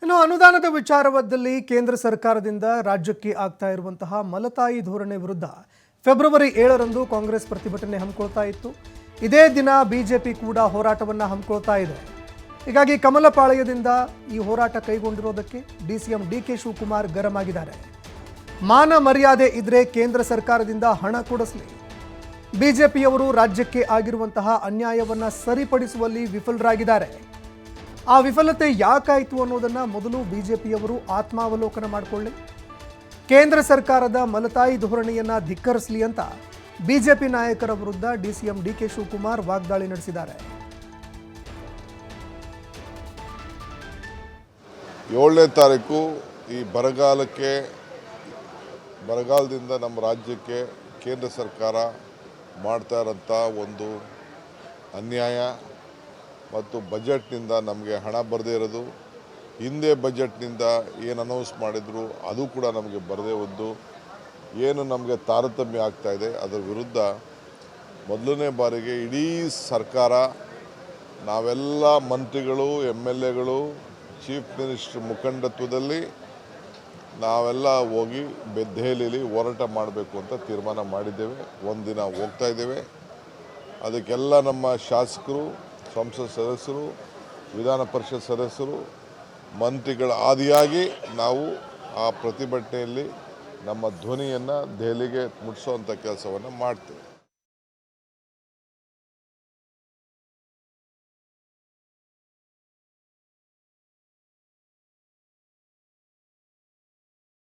ಇನ್ನು ಅನುದಾನದ ವಿಚಾರದಲ್ಲಿ ಕೇಂದ್ರ ಸರ್ಕಾರದಿಂದ ರಾಜ್ಯಕ್ಕೆ ಆಗ್ತಾ ಇರುವಂತಹ ಮಲತಾಯಿ ಧೋರಣೆ ವಿರುದ್ಧ ಫೆಬ್ರವರಿ 7ರಂದು ಕಾಂಗ್ರೆಸ್ ಪ್ರತಿಭಟನೆ ಹಮ್ಮಿಕೊಳ್ತಾ ಇತ್ತು. ಇದೇ ದಿನ ಬಿಜೆಪಿ ಕೂಡ ಹೋರಾಟವನ್ನು ಹಮ್ಮಿಕೊಳ್ತಾ ಇದೆ. ಹೀಗಾಗಿ ಕಮಲಪಾಳ್ಯದಿಂದ ಈ ಹೋರಾಟ ಕೈಗೊಂಡಿರೋದಕ್ಕೆ ಡಿಸಿಎಂ ಡಿಕೆ ಶಿವಕುಮಾರ್ ಗರಂ ಆಗಿದ್ದಾರೆ. ಮಾನ ಮರ್ಯಾದೆ ಇದ್ರೆ ಕೇಂದ್ರ ಸರ್ಕಾರದಿಂದ ಹಣ ಕೊಡಿಸಲಿ. ಬಿಜೆಪಿಯವರು ರಾಜ್ಯಕ್ಕೆ ಆಗಿರುವಂತಹ ಅನ್ಯಾಯವನ್ನು ಸರಿಪಡಿಸುವಲ್ಲಿ ವಿಫಲರಾಗಿದ್ದಾರೆ. ಆ ವಿಫಲತೆ ಯಾಕಾಯಿತು ಅನ್ನೋದನ್ನು ಮೊದಲು ಬಿಜೆಪಿಯವರು ಆತ್ಮಾವಲೋಕನ ಮಾಡಿಕೊಳ್ಳಿ. ಕೇಂದ್ರ ಸರ್ಕಾರದ ಮಲತಾಯಿ ಧೋರಣೆಯನ್ನು ಧಿಕ್ಕರಿಸಲಿ ಅಂತ ಬಿಜೆಪಿ ನಾಯಕರ ವಿರುದ್ಧ ಡಿಸಿಎಂ ಡಿಕೆ ಶಿವಕುಮಾರ್ ವಾಗ್ದಾಳಿ ನಡೆಸಿದ್ದಾರೆ. 7ನೇ ತಾರೀಕು ಈ ಬರಗಾಲದಿಂದ ನಮ್ಮ ರಾಜ್ಯಕ್ಕೆ ಕೇಂದ್ರ ಸರ್ಕಾರ ಮಾಡ್ತಾ ಇರೋಂಥ ಒಂದು ಅನ್ಯಾಯ ಮತ್ತು ಬಜೆಟ್ನಿಂದ ನಮಗೆ ಹಣ ಬರದೇ ಇರೋದು, ಹಿಂದೆ ಬಜೆಟ್ನಿಂದ ಏನು ಅನೌನ್ಸ್ ಮಾಡಿದ್ರು ಅದು ಕೂಡ ನಮಗೆ ಬರದೇ ಹೋದ್ದು, ಏನು ನಮಗೆ ತಾರತಮ್ಯ ಆಗ್ತಾ ಇದೆ ಅದರ ವಿರುದ್ಧ ಮೊದಲನೇ ಬಾರಿಗೆ ಇಡೀ ಸರ್ಕಾರ, ನಾವೆಲ್ಲ ಮಂತ್ರಿಗಳು, MLAಗಳು, ಚೀಫ್ ಮಿನಿಸ್ಟರ್ ಮುಖಂಡತ್ವದಲ್ಲಿ ನಾವೆಲ್ಲ ಹೋಗಿ ದೆಹಲಿಯಲ್ಲಿ ಹೋರಾಟ ಮಾಡಬೇಕು ಅಂತ ತೀರ್ಮಾನ ಮಾಡಿದ್ದೇವೆ. ಒಂದಿನ ಹೋಗ್ತಾ ಇದ್ದೇವೆ. ಅದಕ್ಕೆಲ್ಲ ನಮ್ಮ ಶಾಸಕರು, ಸಂಸತ್ ಸದಸ್ಯರು, ವಿಧಾನ ಪರಿಷತ್ ಸದಸ್ಯರು, ಮಂತ್ರಿಗಳ ಆದಿಯಾಗಿ ನಾವು ಆ ಪ್ರತಿಭಟನೆಯಲ್ಲಿ ನಮ್ಮ ಧ್ವನಿಯನ್ನು ದೆಹಲಿಗೆ ಮುಟ್ಟಿಸುವಂಥ ಕೆಲಸವನ್ನು ಮಾಡ್ತೇವೆ.